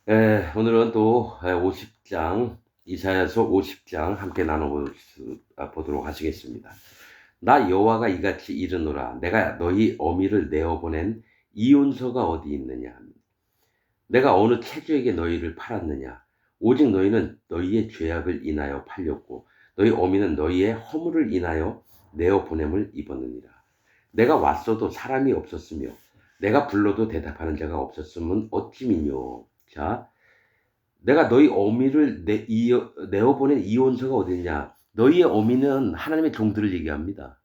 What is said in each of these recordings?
오늘은 또 50장, 이사야서 50장 함께 나눠보도록 하시겠습니다. 나 여호와가 이같이 이르노라. 내가 너희 어미를 내어보낸 이혼서가 어디 있느냐? 내가 어느 체주에게 너희를 팔았느냐? 오직 너희는 너희의 죄악을 인하여 팔렸고 너희 어미는 너희의 허물을 인하여 내어보냄을 입었느니라. 내가 왔어도 사람이 없었으며 내가 불러도 대답하는 자가 없었으면 어찌 미뇨? 자, 내가 너희 어미를 내어보낸 이혼서가 어디냐? 너희의 어미는 하나님의 종들을 얘기합니다.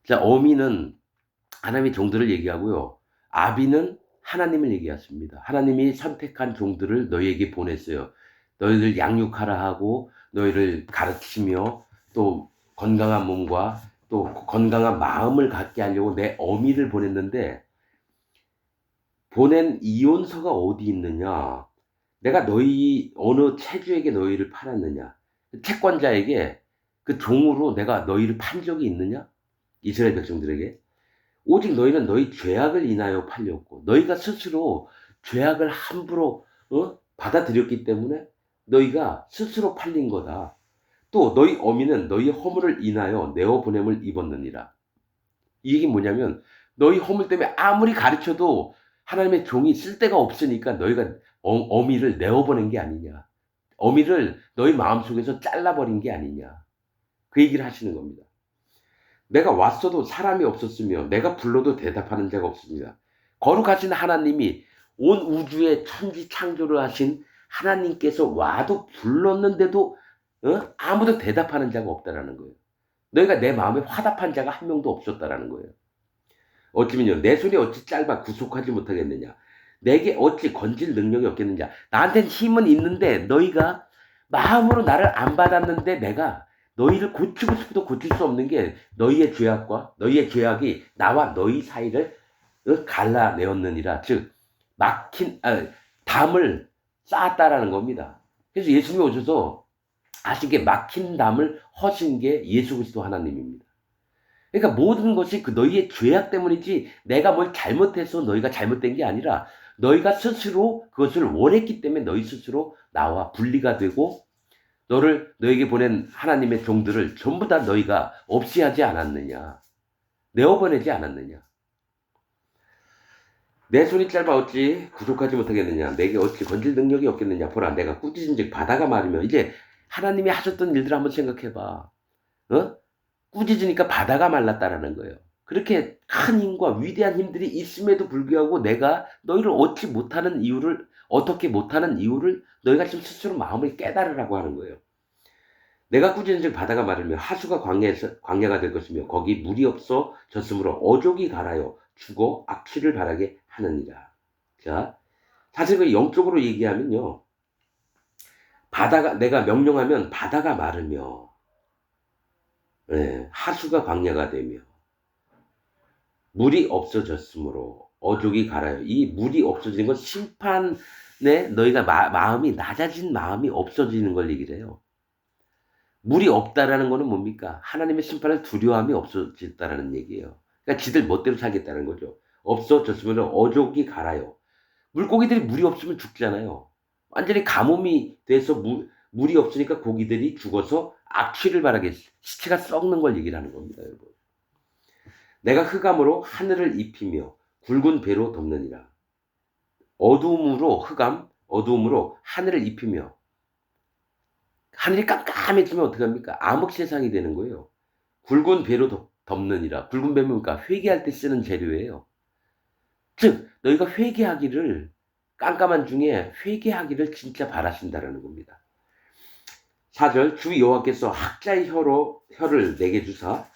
자, 어미는 하나님의 종들을 얘기하고요. 아비는 하나님을 얘기했습니다. 하나님이 선택한 종들을 너희에게 보냈어요. 너희를 양육하라 하고 너희를 가르치며 또 건강한 몸과 또 건강한 마음을 갖게 하려고 내 어미를 보냈는데 보낸 이혼서가 어디 있느냐? 내가 너희 어느 체주에게 너희를 팔았느냐? 채권자에게 그 종으로 내가 너희를 판 적이 있느냐? 이스라엘 백성들에게. 오직 너희는 너희 죄악을 인하여 팔렸고 너희가 스스로 죄악을 함부로 받아들였기 때문에 너희가 스스로 팔린 거다. 또 너희 어미는 너희 허물을 인하여 내어보냄을 입었느니라. 이 얘기는 뭐냐면 너희 허물 때문에 아무리 가르쳐도 하나님의 종이 쓸데가 없으니까 너희가 어미를 내어보낸 게 아니냐. 어미를 너희 마음속에서 잘라버린 게 아니냐. 그 얘기를 하시는 겁니다. 내가 왔어도 사람이 없었으며 내가 불러도 대답하는 자가 없습니다. 거룩하신 하나님이 온 우주의 천지 창조를 하신 하나님께서 와도 불렀는데도 아무도 대답하는 자가 없다라는 거예요. 너희가 내 마음에 화답한 자가 한 명도 없었다라는 거예요. 어찌면요, 내 손이 어찌 짧아 구속하지 못하겠느냐? 내게 어찌 건질 능력이 없겠느냐? 나한테는 힘은 있는데 너희가 마음으로 나를 안 받았는데 내가 너희를 고치고 싶어도 고칠 수 없는 게 너희의 죄악과 너희의 죄악이 나와 너희 사이를 갈라내었느니라. 즉 담을 쌓았다라는 겁니다. 그래서 예수님이 오셔서 하신 게 막힌 담을 허신 게 예수 그리스도 하나님입니다. 그러니까 모든 것이 그 너희의 죄악 때문이지 내가 뭘 잘못해서 너희가 잘못된 게 아니라 너희가 스스로 그것을 원했기 때문에 너희 스스로 나와 분리가 되고 너에게 보낸 하나님의 종들을 전부 다 너희가 없이 하지 않았느냐. 내어보내지 않았느냐. 내 손이 짧아 어찌 구속하지 못하겠느냐. 내게 어찌 건질 능력이 없겠느냐. 보라, 내가 꾸짖은 즉 바다가 마르며. 이제 하나님이 하셨던 일들 한번 생각해봐. 꾸짖으니까 바다가 말랐다라는 거예요. 그렇게 큰 힘과 위대한 힘들이 있음에도 불구하고 내가 너희를 어떻게 못하는 이유를 너희가 지금 스스로 마음을 깨달으라고 하는 거예요. 내가 꾸짖은 즉 바다가 마르며 하수가 광야가 될 것이며 거기 물이 없어 졌으므로 어족이 갈아요 죽어 악취를 바라게 하느니라. 자, 사실 그 영적으로 얘기하면요. 내가 명령하면 바다가 마르며 하수가 광야가 되며 물이 없어졌으므로 어족이 갈아요. 이 물이 없어지는 건 심판에 너희가 마음이 낮아진 마음이 없어지는 걸 얘기를 해요. 물이 없다라는 거는 뭡니까? 하나님의 심판을 두려움이 없어졌다라는 얘기예요. 그러니까 지들 멋대로 살겠다는 거죠. 없어졌으면 어족이 갈아요. 물고기들이 물이 없으면 죽잖아요. 완전히 가뭄이 돼서 물이 없으니까 고기들이 죽어서 악취를 바라게 시체가 썩는 걸 얘기를 하는 겁니다, 여러분. 내가 흑암으로 하늘을 입히며 굵은 배로 덮느니라. 어두움으로 하늘을 입히며 하늘이 깜깜해지면 어떡합니까? 암흑 세상이 되는 거예요. 굵은 배로 덮느니라. 굵은 배는 뭡니까? 회개할 때 쓰는 재료예요. 즉 너희가 회개하기를 깜깜한 중에 회개하기를 진짜 바라신다라는 겁니다. 4절 주 여호와께서 학자의 혀를 내게 주사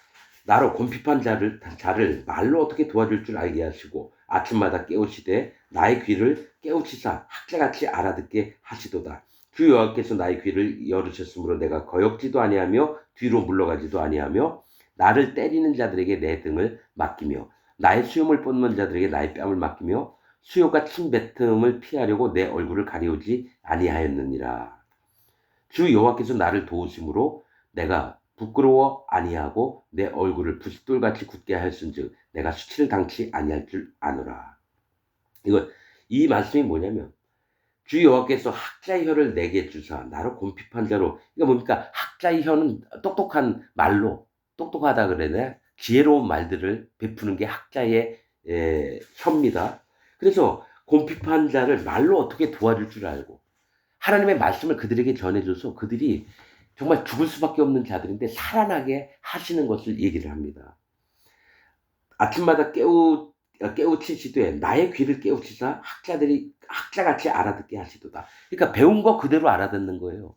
나로 곤핍한 자를 말로 어떻게 도와줄 줄 알게 하시고 아침마다 깨우시되 나의 귀를 깨우치사 학자같이 알아듣게 하시도다. 주 여호와께서 나의 귀를 열으셨으므로 내가 거역지도 아니하며 뒤로 물러가지도 아니하며 나를 때리는 자들에게 내 등을 맡기며 나의 수염을 뻗는 자들에게 나의 뺨을 맡기며 수요가 침뱉음을 피하려고 내 얼굴을 가리우지 아니하였느니라. 주 여호와께서 나를 도우심으로 내가 부끄러워 아니하고 내 얼굴을 부싯돌같이 굳게 하였은즉 내가 수치를 당치 아니할 줄 아노라. 이 말씀이 뭐냐면 주 여호와께서 학자의 혀를 내게 주사 나로 곰핍한 자로. 이거 뭡니까? 학자의 혀는 똑똑한 말로, 똑똑하다 그래야 지혜로운 말들을 베푸는 게 학자의 혀입니다. 그래서 곰핍한 자를 말로 어떻게 도와줄 줄 알고 하나님의 말씀을 그들에게 전해줘서 그들이 정말 죽을 수밖에 없는 자들인데 살아나게 하시는 것을 얘기를 합니다. 아침마다 깨우치시되 나의 귀를 깨우치사 학자같이 알아듣게 하시도다. 그러니까 배운 거 그대로 알아듣는 거예요.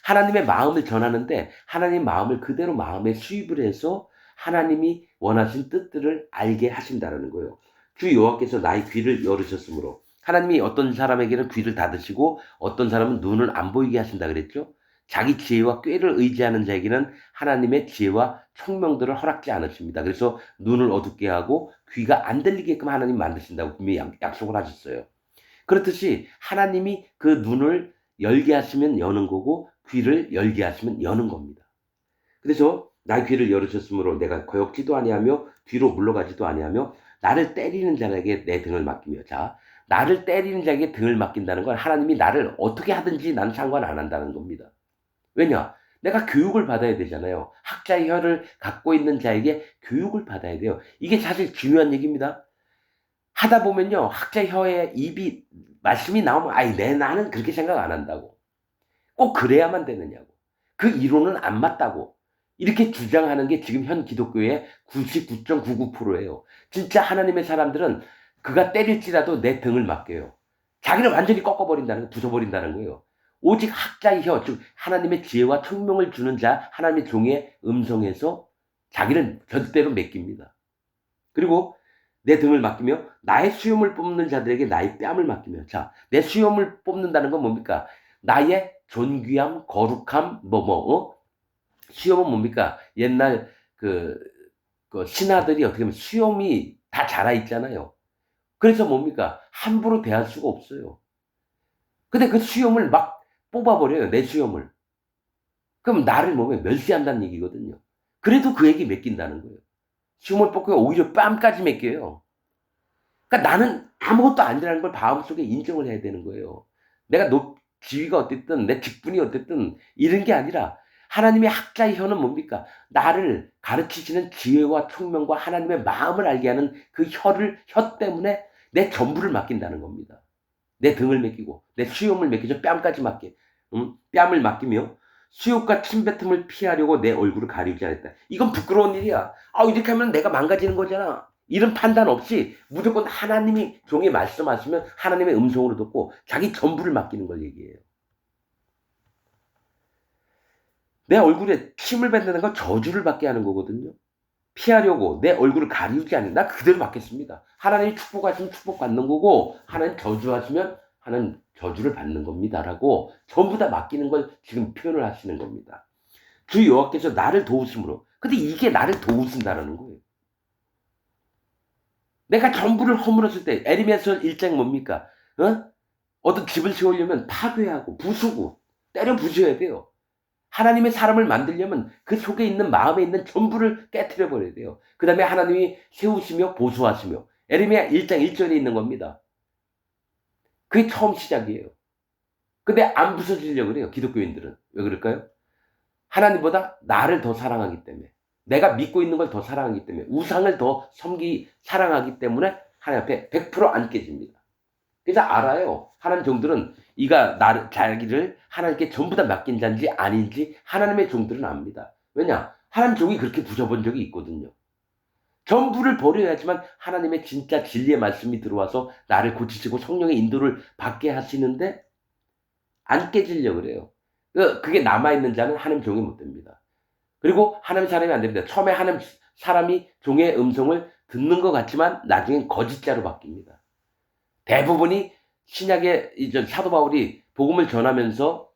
하나님의 마음을 전하는데 하나님 마음을 그대로 마음에 수입을 해서 하나님이 원하신 뜻들을 알게 하신다는 거예요. 주 여호와께서 나의 귀를 열으셨으므로. 하나님이 어떤 사람에게는 귀를 닫으시고 어떤 사람은 눈을 안 보이게 하신다 그랬죠. 자기 지혜와 꾀를 의지하는 자에게는 하나님의 지혜와 총명들을 허락지 않으십니다. 그래서 눈을 어둡게 하고 귀가 안 들리게끔 하나님 만드신다고 분명히 약속을 하셨어요. 그렇듯이 하나님이 그 눈을 열게 하시면 여는 거고 귀를 열게 하시면 여는 겁니다. 그래서 나의 귀를 열으셨으므로 내가 거역지도 아니하며 뒤로 물러가지도 아니하며 나를 때리는 자에게 내 등을 맡기며. 자, 나를 때리는 자에게 등을 맡긴다는 건 하나님이 나를 어떻게 하든지 난 상관 안 한다는 겁니다. 왜냐? 내가 교육을 받아야 되잖아요. 학자의 혀를 갖고 있는 자에게 교육을 받아야 돼요. 이게 사실 중요한 얘기입니다. 하다 보면요, 학자의 혀에 말씀이 나오면, 나는 그렇게 생각 안 한다고. 꼭 그래야만 되느냐고. 그 이론은 안 맞다고. 이렇게 주장하는 게 지금 현 기독교의 99.99%예요. 진짜 하나님의 사람들은 그가 때릴지라도 내 등을 맡겨요. 자기를 완전히 꺾어버린다는 거, 부숴버린다는 거예요. 오직 학자의 혀, 즉 하나님의 지혜와 총명을 주는 자, 하나님의 종의 음성에서 자기를 절대로 맡깁니다. 그리고 내 등을 맡기며 나의 수염을 뽑는 자들에게 나의 뺨을 맡기며. 자, 내 수염을 뽑는다는 건 뭡니까? 나의 존귀함, 거룩함, 수염은 뭡니까? 옛날 그 신하들이 어떻게 보면 수염이 다 자라 있잖아요. 그래서 뭡니까? 함부로 대할 수가 없어요. 근데 그 수염을 막 뽑아버려요, 내 수염을. 그럼 나를 몸에 멸시한다는 얘기거든요. 그래도 그에게 맡긴다는 거예요. 수염을 뽑고 오히려 뺨까지 맡겨요. 그러니까 나는 아무것도 아니라는 걸 마음속에 인정을 해야 되는 거예요. 내가 지위가 어땠든 내 직분이 어땠든 이런 게 아니라 하나님의 학자의 혀는 뭡니까? 나를 가르치시는 지혜와 총명과 하나님의 마음을 알게 하는 그 혀 때문에 내 전부를 맡긴다는 겁니다. 내 등을 맡기고 내 수염을 맡기죠. 뺨까지 맡게. 뺨을 맡기며 수욕과 침뱉음을 피하려고 내 얼굴을 가리지 않았다. 이건 부끄러운 일이야. 이렇게 하면 내가 망가지는 거잖아. 이런 판단 없이 무조건 하나님이 종이 말씀하시면 하나님의 음성으로 듣고 자기 전부를 맡기는 걸 얘기해요. 내 얼굴에 침을 뱉는 건 저주를 받게 하는 거거든요. 피하려고 내 얼굴을 가리우지 않는, 나 그대로 받겠습니다. 하나님이 축복하시면 축복받는 거고 하나님 저주하시면 하나님 저주를 받는 겁니다라고 전부 다 맡기는 걸 지금 표현을 하시는 겁니다. 주 여호와께서 나를 도우심으로. 근데 이게 나를 도우신다라는 거예요. 내가 전부를 허물었을 때 에레미야서 1장 뭡니까? 어떤 집을 세우려면 파괴하고 부수고 때려 부셔야 돼요. 하나님의 사람을 만들려면 그 속에 있는 마음에 있는 전부를 깨트려 버려야 돼요. 그 다음에 하나님이 세우시며 보수하시며. 에레미야 1장 1절에 있는 겁니다. 그게 처음 시작이에요. 근데 안 부서지려고 그래요, 기독교인들은. 왜 그럴까요? 하나님보다 나를 더 사랑하기 때문에, 내가 믿고 있는 걸 더 사랑하기 때문에, 우상을 더 사랑하기 때문에 하나님 앞에 100% 안 깨집니다. 그래서 알아요. 하나님 종들은 이가 자기를 하나님께 전부 다 맡긴 자인지 아닌지 하나님의 종들은 압니다. 왜냐? 하나님 종이 그렇게 부숴본 적이 있거든요. 전부를 버려야지만 하나님의 진짜 진리의 말씀이 들어와서 나를 고치시고 성령의 인도를 받게 하시는데 안 깨지려고 그래요. 그게 남아있는 자는 하나님 종이 못 됩니다. 그리고 하나님 사람이 안 됩니다. 처음에 하나님 사람이 종의 음성을 듣는 것 같지만 나중엔 거짓자로 바뀝니다. 대부분이 신약의 사도 바울이 복음을 전하면서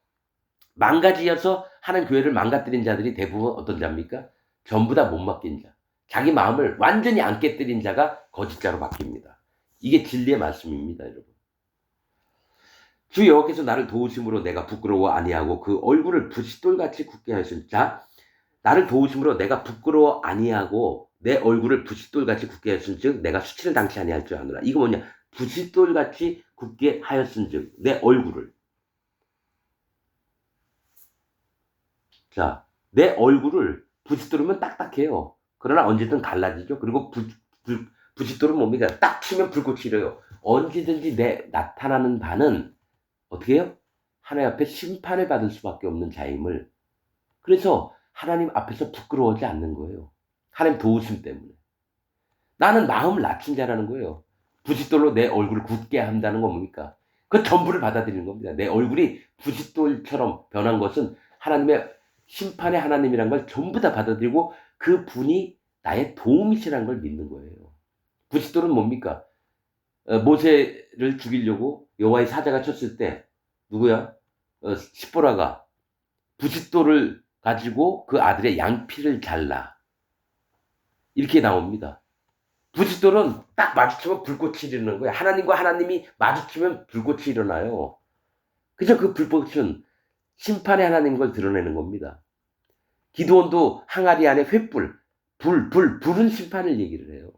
망가지어서 하나님 교회를 망가뜨린 자들이 대부분 어떤 자입니까? 전부 다 못 맡긴 자. 자기 마음을 완전히 안 깨뜨린 자가 거짓자로 바뀝니다. 이게 진리의 말씀입니다, 여러분. 주 여호와께서 나를 도우심으로 내가 부끄러워 아니하고 그 얼굴을 부싯돌같이 굳게 하신 자, 나를 도우심으로 내가 부끄러워 아니하고 내 얼굴을 부싯돌같이 굳게 하신 즉 내가 수치를 당치 아니할 줄 아노라. 이거 뭐냐? 부싯돌같이 굳게 하였은즉 내 얼굴을. 자, 내 얼굴을 부싯돌이면 딱딱해요. 그러나 언제든 갈라지죠. 그리고 부싯돌은 뭡니까? 딱 치면 불꽃이 일어요. 언제든지 나타나는 바는 어떻게 해요? 하나님 앞에 심판을 받을 수밖에 없는 자임을. 그래서 하나님 앞에서 부끄러워하지 않는 거예요. 하나님 도우심 때문에. 나는 마음을 낮춘 자라는 거예요. 부싯돌로 내 얼굴을 굳게 한다는 건 뭡니까? 그 전부를 받아들이는 겁니다. 내 얼굴이 부싯돌처럼 변한 것은 하나님의 심판의 하나님이란 걸 전부 다 받아들이고 그 분이 나의 도움이시라는 걸 믿는 거예요. 부싯돌은 뭡니까? 모세를 죽이려고 여호와의 사자가 쳤을 때 누구야? 시보라가 부싯돌을 가지고 그 아들의 양피를 잘라. 이렇게 나옵니다. 부싯돌은 딱 마주치면 불꽃이 일어나는 거예요. 하나님과 하나님이 마주치면 불꽃이 일어나요. 그저 그 불꽃은 심판의 하나님 걸 드러내는 겁니다. 기드온도 항아리 안에 횃불, 불은 심판을 얘기를 해요.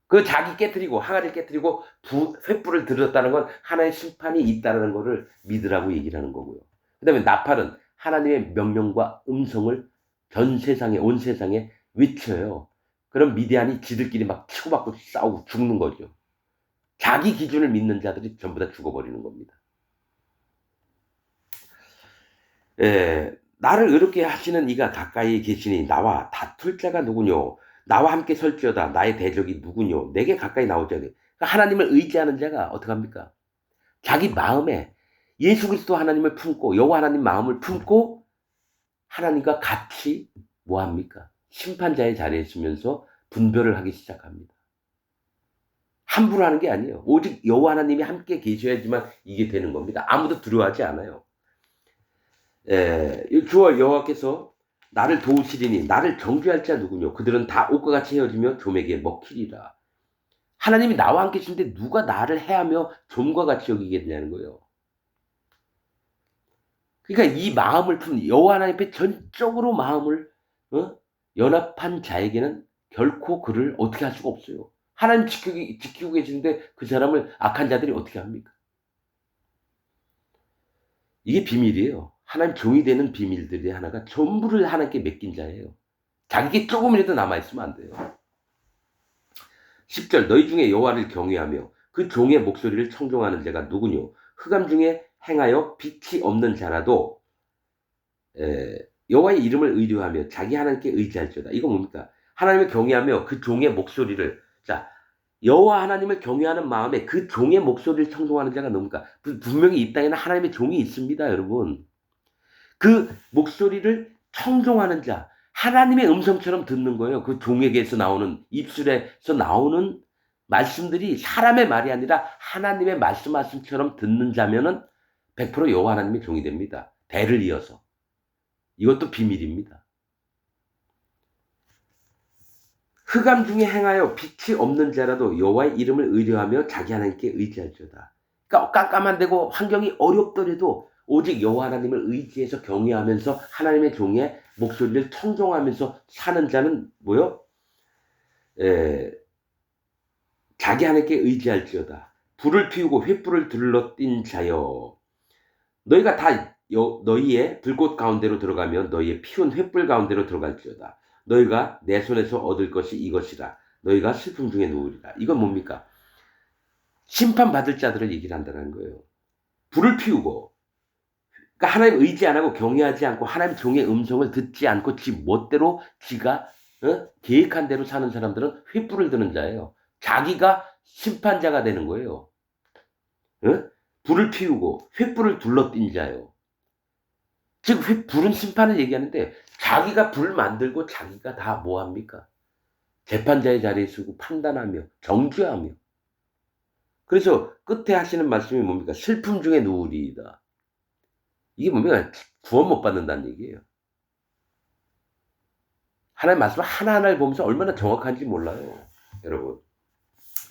그 자기 깨뜨리고 항아리를 깨뜨리고 횃불을 들었다는 건 하나의 심판이 있다는 것을 믿으라고 얘기를 하는 거고요. 그 다음에 나팔은 하나님의 명령과 음성을 온 세상에 외쳐요. 그럼 미디안이 지들끼리 막 치고받고 싸우고 죽는 거죠. 자기 기준을 믿는 자들이 전부 다 죽어버리는 겁니다. 나를 의롭게 하시는 이가 가까이 계시니 나와 다툴 자가 누구뇨? 나와 함께 설지어다. 나의 대적이 누구뇨? 내게 가까이 나오자. 그러니까 하나님을 의지하는 자가 어떻게 합니까? 자기 마음에 예수 그리스도 하나님을 품고 여호와 하나님 마음을 품고 하나님과 같이 뭐 합니까? 심판자의 자리에 있으면서 분별을 하기 시작합니다. 함부로 하는 게 아니에요. 오직 여호와 하나님이 함께 계셔야지만 이게 되는 겁니다. 아무도 두려워하지 않아요. 주와 여호와께서 나를 도우시리니 나를 정죄할 자 누구뇨? 그들은 다 옷과 같이 헤어지며 좀에게 먹히리라. 하나님이 나와 함께 계신데 누가 나를 해하며 좀과 같이 여기겠냐는 거예요. 그러니까 이 마음을 품 여호와 하나님 앞에 전적으로 마음을 연합한 자에게는 결코 그를 어떻게 할 수가 없어요. 하나님 지키고 계시는데 그 사람을 악한 자들이 어떻게 합니까? 이게 비밀이에요. 하나님 종이 되는 비밀들이 하나가 전부를 하나님께 맡긴 자예요. 자기게 조금이라도 남아있으면 안 돼요. 10절 너희 중에 여호와를 경외하며 그 종의 목소리를 청종하는 자가 누구뇨? 흑암 중에 행하여 빛이 없는 자라도 여호와의 이름을 의뢰하며 자기 하나님께 의지할지어다. 이거 뭡니까? 하나님을 경외하며 그 종의 목소리를 여호와 하나님을 경외하는 마음에 그 종의 목소리를 청종하는 자가 누굽니까? 분명히 이 땅에는 하나님의 종이 있습니다, 여러분. 그 목소리를 청종하는 자, 하나님의 음성처럼 듣는 거예요. 그 종에게서 나오는 입술에서 나오는 말씀들이 사람의 말이 아니라 하나님의 말씀처럼 듣는 자면은 100% 여호와 하나님의 종이 됩니다. 대를 이어서. 이것도 비밀입니다. 흑암 중에 행하여 빛이 없는 자라도 여호와의 이름을 의뢰하며 자기 하나님께 의지할지어다. 그러니까 깜깜한 데고 환경이 어렵더라도 오직 여호와 하나님을 의지해서 경외하면서 하나님의 종의 목소리를 청종하면서 사는 자는 뭐요? 자기 하나님께 의지할지어다. 불을 피우고 횃불을 둘러띈 자여. 너희가 다 너희의 불꽃 가운데로 들어가면 너희의 피운 횃불 가운데로 들어갈지어다. 너희가 내 손에서 얻을 것이 이것이라. 너희가 슬픔 중에 누우리라. 이건 뭡니까? 심판받을 자들을 얘기를 한다는 거예요. 불을 피우고 그러니까 하나님 의지 안 하고 경외하지 않고 하나님 종의 음성을 듣지 않고 지 멋대로 지가 계획한 대로 사는 사람들은 횃불을 드는 자예요. 자기가 심판자가 되는 거예요. 불을 피우고 횃불을 둘러띈 자예요. 즉 불은 심판을 얘기하는데 자기가 불 만들고 자기가 다 뭐합니까? 재판자의 자리에 서고 판단하며 정죄하며. 그래서 끝에 하시는 말씀이 뭡니까? 슬픔 중에 누우리이다. 이게 뭡니까? 구원 못 받는다는 얘기예요. 하나님 말씀 하나하나를 보면서 얼마나 정확한지 몰라요. 여러분.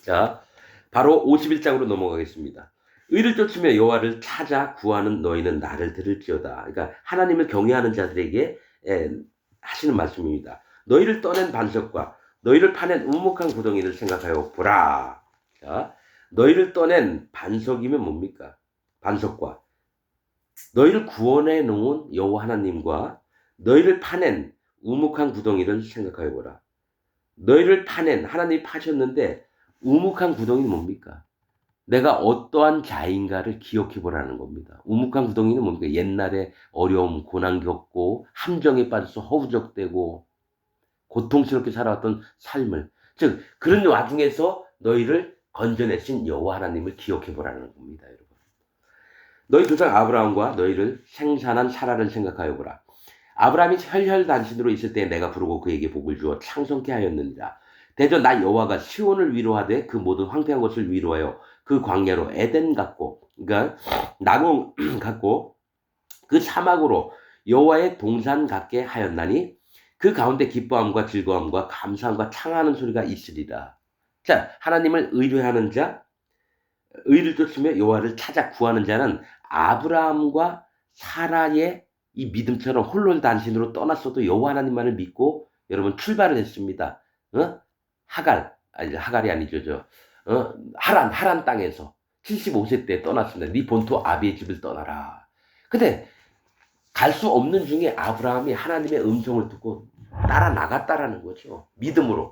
자, 바로 51장으로 넘어가겠습니다. 의를 쫓으며 여호와를 찾아 구하는 너희는 나를 들을지어다. 그러니까 하나님을 경외하는 자들에게 하시는 말씀입니다. 너희를 떠낸 반석과 너희를 파낸 우묵한 구덩이를 생각하여 보라. 자, 너희를 떠낸 반석이면 뭡니까? 반석과 너희를 구원해 놓은 여호와 하나님과 너희를 파낸 우묵한 구덩이를 생각하여 보라. 너희를 파낸 하나님이 파셨는데 우묵한 구덩이는 뭡니까? 내가 어떠한 자인가를 기억해 보라는 겁니다. 우묵한 구덩이는 뭡니까? 옛날에 어려움, 고난 겪고 함정에 빠져서 허우적대고 고통스럽게 살아왔던 삶을, 즉 그런 와중에서 너희를 건져내신 여호와 하나님을 기억해 보라는 겁니다, 여러분. 너희 조상 아브라함과 너희를 생산한 사라를 생각하여 보라. 아브라함이 혈혈단신으로 있을 때 내가 부르고 그에게 복을 주어 창성케 하였느니라. 대저 나 여호와가 시온을 위로하되 그 모든 황폐한 것을 위로하여 그 광야로 에덴 같고, 그러니까 낙원 같고 그 사막으로 여호와의 동산 같게 하였나니 그 가운데 기뻐함과 즐거움과 감사함과 창하는 소리가 있으리라. 자, 하나님을 의뢰하는 자, 의를 쫓으며 여호와를 찾아 구하는 자는 아브라함과 사라의 이 믿음처럼 홀로 단신으로 떠났어도 여호와 하나님만을 믿고 여러분 출발을 했습니다. 하갈이 아니죠. 하란 땅에서 75세 때 떠났습니다. 네 본토 아비의 집을 떠나라. 근데 갈 수 없는 중에 아브라함이 하나님의 음성을 듣고 따라 나갔다라는 거죠. 믿음으로.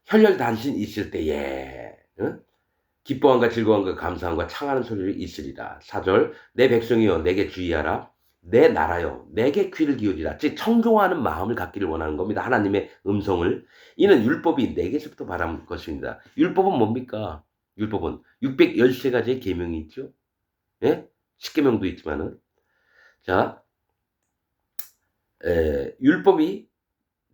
혈혈단신 있을 때에 기뻐함과 즐거움과 감사함과 창하는 소리를 있으리라. 4절 내 백성이여 내게 주의하라. 내 나라여 내게 귀를 기울이라. 즉 청종하는 마음을 갖기를 원하는 겁니다. 하나님의 음성을. 이는 율법이 내게서부터 바라는 것입니다. 율법은 뭡니까? 율법은 613가지의 계명이 있죠. 예? 10계명도 있지만은 자, 율법이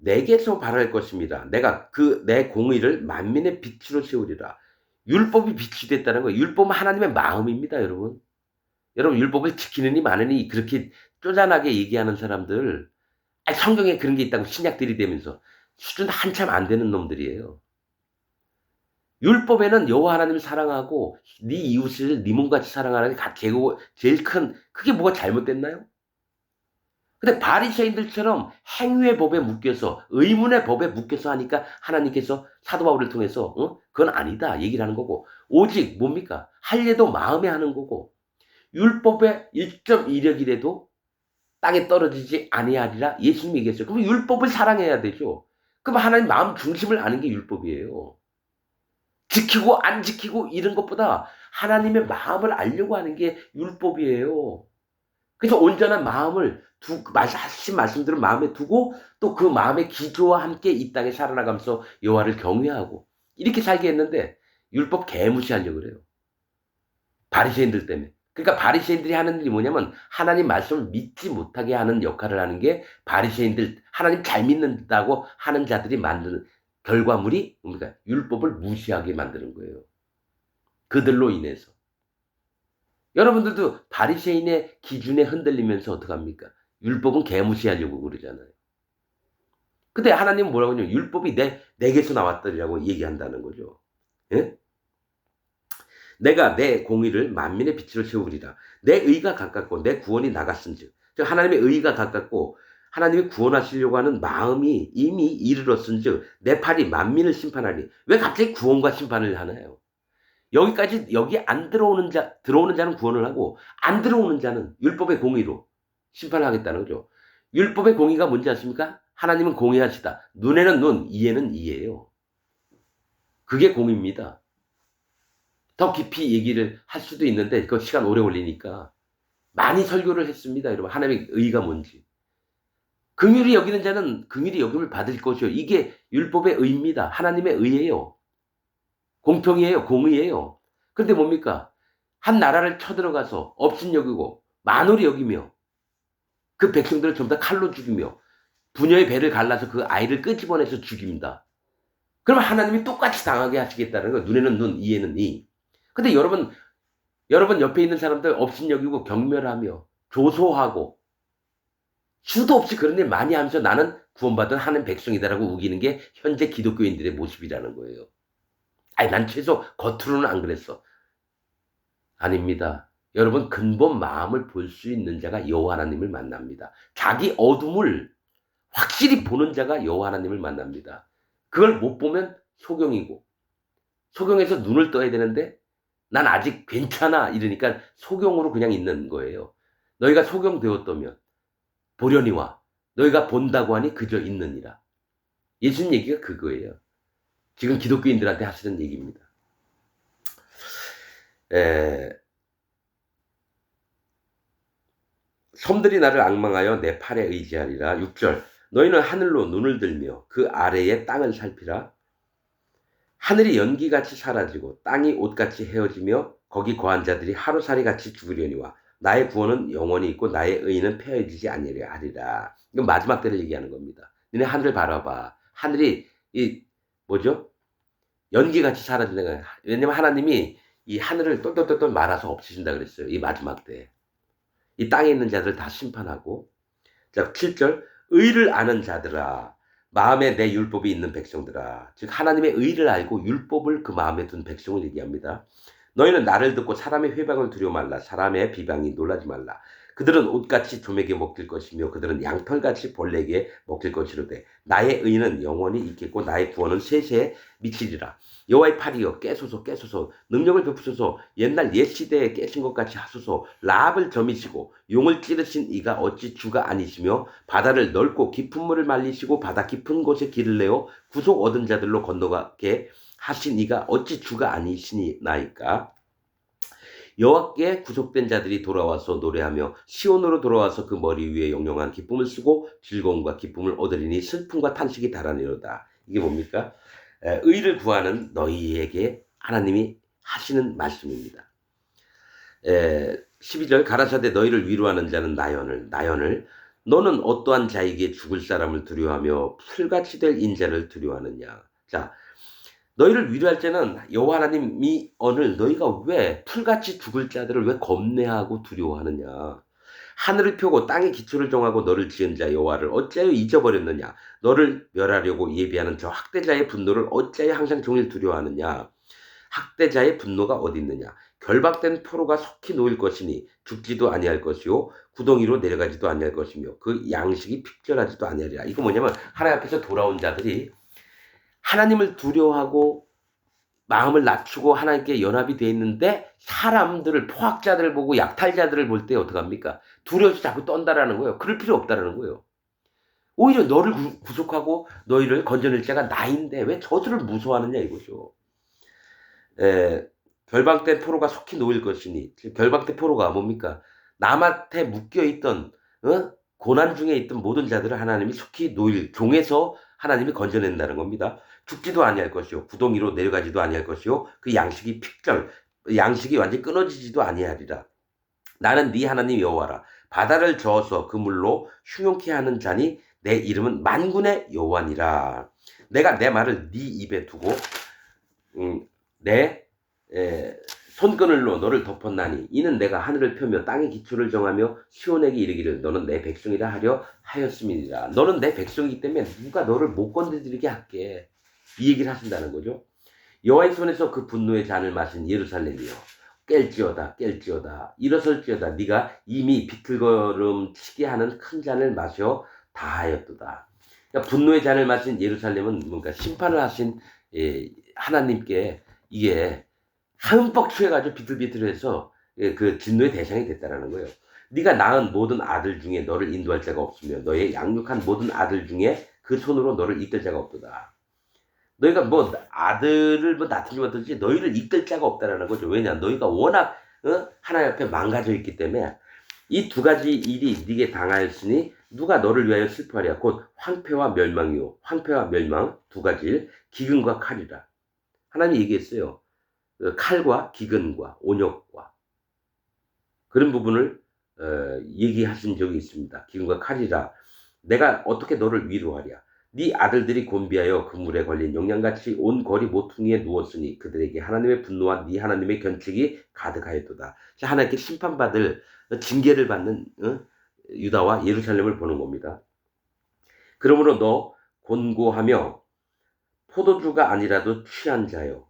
내게서 바랄 것입니다. 내가 내 공의를 만민의 빛으로 세우리라. 율법이 빛이 됐다는 거예요. 율법은 하나님의 마음입니다, 여러분. 여러분, 율법을 지키느니 마느니 그렇게 쪼잔하게 얘기하는 사람들, 성경에 그런 게 있다고 신약 들이대면서 수준 한참 안 되는 놈들이에요. 율법에는 여호와 하나님을 사랑하고 네 이웃을 네 몸같이 사랑하는 게 제일 큰, 그게 뭐가 잘못됐나요? 근데 바리새인들처럼 행위의 법에 묶여서 의문의 법에 묶여서 하니까 하나님께서 사도 바울을 통해서 그건 아니다 얘기를 하는 거고, 오직 뭡니까? 할례도 마음에 하는 거고, 율법의 1.1력이라도 땅에 떨어지지 아니하리라 예수님이 얘기했어요. 그럼 율법을 사랑해야 되죠. 그럼 하나님 마음 중심을 아는 게 율법이에요. 지키고 안 지키고 이런 것보다 하나님의 마음을 알려고 하는 게 율법이에요. 그래서 온전한 마음을 하신 말씀들은 마음에 두고 또 그 마음의 기조와 함께 이 땅에 살아나가면서 여호와를 경외하고 이렇게 살게 했는데 율법 개무시하려고 그래요. 바리새인들 때문에. 그러니까 바리새인들이 하는 일이 뭐냐면 하나님 말씀을 믿지 못하게 하는 역할을 하는 게 바리새인들, 하나님 잘 믿는다고 하는 자들이 만드는 결과물이 뭡니까? 율법을 무시하게 만드는 거예요. 그들로 인해서. 여러분들도 바리새인의 기준에 흔들리면서 어떡합니까? 율법은 개무시하려고 그러잖아요. 근데 하나님은 뭐라고 하냐면 율법이 내게서 나왔더라고 얘기한다는 거죠. 예? 내가 내 공의를 만민의 빛으로 세우리라. 내 의가 가깝고 내 구원이 나갔은즉. 즉 하나님의 의가 가깝고 하나님이 구원하시려고 하는 마음이 이미 이르렀은즉 내 팔이 만민을 심판하리. 왜 갑자기 구원과 심판을 하나요? 여기 안 들어오는 자는 구원을 하고 안 들어오는 자는 율법의 공의로 심판을 하겠다는 거죠. 율법의 공의가 뭔지 아십니까? 하나님은 공의하시다. 눈에는 눈, 이에는 이예요. 그게 공의입니다. 더 깊이 얘기를 할 수도 있는데 그 시간 오래 걸리니까 많이 설교를 했습니다. 여러분, 하나님의 의가 뭔지. 긍휼히 여기는 자는 긍휼히 여김을 받을 것이요. 이게 율법의 의입니다. 하나님의 의예요. 공평이에요. 공의예요. 그런데 뭡니까? 한 나라를 쳐들어가서 업신여기고 만홀히 여기며 그 백성들을 전부 다 칼로 죽이며 부녀의 배를 갈라서 그 아이를 끄집어내서 죽입니다. 그러면 하나님이 똑같이 당하게 하시겠다는 거예요. 눈에는 눈, 이에는 이. 근데 여러분 옆에 있는 사람들 업신여기고 경멸하며 조소하고 수도 없이 그런 일 많이 하면서 나는 구원받은 하나님 백성이다라고 우기는 게 현재 기독교인들의 모습이라는 거예요. 난 최소 겉으로는 안 그랬어. 아닙니다. 여러분, 근본 마음을 볼 수 있는 자가 여호와 하나님을 만납니다. 자기 어둠을 확실히 보는 자가 여호와 하나님을 만납니다. 그걸 못 보면 소경이고 소경에서 눈을 떠야 되는데 난 아직 괜찮아 이러니까 소경으로 그냥 있는 거예요. 너희가 소경되었다면 보려니와 너희가 본다고 하니 그저 있느니라. 예수님 얘기가 그거예요. 지금 기독교인들한테 하시는 얘기입니다. 섬들이 나를 앙망하여 내 팔에 의지하리라. 6절 너희는 하늘로 눈을 들며 그 아래의 땅을 살피라. 하늘이 연기같이 사라지고 땅이 옷같이 헤어지며 거기 거한 자들이 하루살이같이 죽으려니와 나의 구원은 영원히 있고 나의 의는 폐해지지 아니하리라 하리라. 이건 마지막 때를 얘기하는 겁니다. 너네 하늘을 바라봐. 하늘이 이 뭐죠? 연기같이 사라지는 거예요. 왜냐면 하나님이 이 하늘을 똘똘똘똘 말아서 없애신다 그랬어요. 이 마지막 때. 이 땅에 있는 자들을 다 심판하고. 자, 7절 의를 아는 자들아 마음에 내 율법이 있는 백성들아. 즉 하나님의 의를 알고 율법을 그 마음에 둔 백성을 얘기합니다. 너희는 나를 듣고 사람의 회방을 두려워 말라. 사람의 비방이 놀라지 말라. 그들은 옷같이 조맥에 먹힐 것이며 그들은 양털같이 벌레에게 먹힐 것이로되 나의 의는 영원히 있겠고 나의 구원은 세세에 미치리라. 여호와의 팔이여 깨소서 깨소서 능력을 베푸소서 옛날 옛 시대에 깨신 것 같이 하소서. 라합을 점이시고 용을 찌르신 이가 어찌 주가 아니시며 바다를 넓고 깊은 물을 말리시고 바다 깊은 곳에 길을 내어 구속 얻은 자들로 건너가게 하신 이가 어찌 주가 아니시나이까. 여호와께 구속된 자들이 돌아와서 노래하며 시온으로 돌아와서 그 머리 위에 영영한 기쁨을 쓰고 즐거움과 기쁨을 얻으리니 슬픔과 탄식이 달아내로다. 이게 뭡니까? 의를 구하는 너희에게 하나님이 하시는 말씀입니다. 12절 가라사대 너희를 위로하는 자는 나연을 너는 어떠한 자에게 죽을 사람을 두려워하며 풀같이 될 인자를 두려워하느냐. 자, 너희를 위로할 때는 여호와 하나님이 오늘 너희가 왜 풀같이 죽을 자들을 왜 겁내하고 두려워하느냐. 하늘을 펴고 땅의 기초를 정하고 너를 지은 자 여호와를 어찌하여 잊어버렸느냐. 너를 멸하려고 예비하는 저 학대자의 분노를 어찌하여 항상 종일 두려워하느냐. 학대자의 분노가 어디 있느냐. 결박된 포로가 속히 놓일 것이니 죽지도 아니할 것이요 구덩이로 내려가지도 아니할 것이며 그 양식이 픽절하지도 아니하리라. 이거 뭐냐면 하나님 앞에서 돌아온 자들이 하나님을 두려워하고 마음을 낮추고 하나님께 연합이 되어 있는데 사람들을 포악자들을 보고 약탈자들을 볼 때 어떡합니까? 두려워서 자꾸 떤다라는 거예요. 그럴 필요 없다라는 거예요. 오히려 너를 구속하고 너희를 건져낼 자가 나인데 왜 저들을 무서워하느냐 이거죠. 결박된 포로가 속히 놓일 것이니 결박된 포로가 뭡니까? 남한테 묶여있던 고난 중에 있던 모든 자들을 하나님이 속히 놓일 종에서 하나님이 건져낸다는 겁니다. 죽지도 아니할 것이요 구덩이로 내려가지도 아니할 것이요 그 양식이 픽절 양식이 완전히 끊어지지도 아니하리라. 나는 네 하나님 여호와라. 바다를 저어서 그 물로 흉용케 하는 자니 내 이름은 만군의 여호와니라. 내가 내 말을 네 입에 두고 내 손그늘로 너를 덮었나니 이는 내가 하늘을 펴며 땅의 기초를 정하며 시온에게 이르기를 너는 내 백성이라 하려 하였음이니라. 너는 내 백성이기 때문에 누가 너를 못 건드리게 할게. 이 얘기를 하신다는 거죠. 여호와의 손에서 그 분노의 잔을 마신 예루살렘이여 깰지어다 일어설지어다 네가 이미 비틀거름 치게 하는 큰 잔을 마셔 다하였도다. 그러니까 분노의 잔을 마신 예루살렘은 뭔가 심판을 하신 하나님께 이게 흠뻑 취해가지고 비틀비틀해서 그 진노의 대상이 됐다라는 거예요. 네가 낳은 모든 아들 중에 너를 인도할 자가 없으며 너의 양육한 모든 아들 중에 그 손으로 너를 이끌 자가 없도다. 너희가 뭐 아들을 뭐 낳든지 못든지 너희를 이끌 자가 없다라는 거죠. 왜냐? 너희가 워낙 하나님 앞에 망가져 있기 때문에 이 두 가지 일이 네게 당하였으니 누가 너를 위하여 슬퍼하랴. 곧 황폐와 멸망이요. 황폐와 멸망 두 가지 일 기근과 칼이라. 하나님이 얘기했어요. 칼과 기근과 온역과 그런 부분을 얘기하신 적이 있습니다. 기근과 칼이라. 내가 어떻게 너를 위로하랴. 네 아들들이 곤비하여 그물에 걸린 영양같이 온 거리 모퉁이에 누웠으니 그들에게 하나님의 분노와 네 하나님의 견책이 가득하였도다. 하나님께 심판받을 징계를 받는 유다와 예루살렘을 보는 겁니다. 그러므로 너 곤고하며 포도주가 아니라도 취한 자여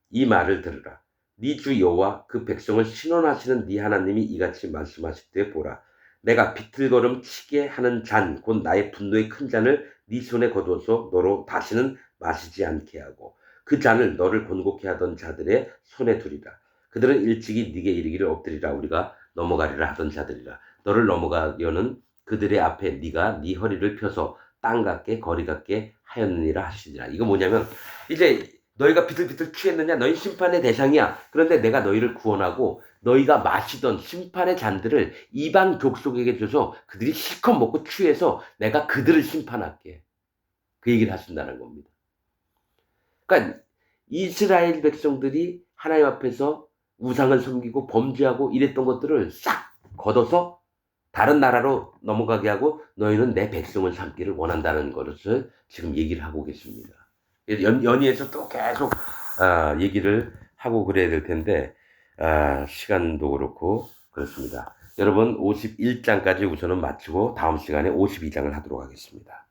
이 말을 들으라. 네 주 여호와 그 백성을 신원하시는 네 하나님이 이같이 말씀하실 때 보라. 내가 비틀거름 치게 하는 잔 곧 나의 분노의 큰 잔을 네 손에 거두어서 너로 다시는 마시지 않게 하고 그 잔을 너를 곤곡해 하던 자들의 손에 두리라. 그들은 일찍이 네게 이르기를 엎드리라 우리가 넘어가리라 하던 자들이라. 너를 넘어가려는 그들의 앞에 네가 네 허리를 펴서 땅 같게 거리 같게 하였느니라 하시니라. 이거 뭐냐면 이제 너희가 비틀비틀 취했느냐? 너희 심판의 대상이야. 그런데 내가 너희를 구원하고 너희가 마시던 심판의 잔들을 이방 족속에게 줘서 그들이 실컷 먹고 취해서 내가 그들을 심판할게. 그 얘기를 하신다는 겁니다. 그러니까 이스라엘 백성들이 하나님 앞에서 우상을 섬기고 범죄하고 이랬던 것들을 싹 걷어서 다른 나라로 넘어가게 하고 너희는 내 백성을 삼기를 원한다는 것을 지금 얘기를 하고 계십니다. 연희에서 또 계속 얘기를 하고 그래야 될 텐데 시간도 그렇고 그렇습니다. 여러분 51장까지 우선은 마치고 다음 시간에 52장을 하도록 하겠습니다.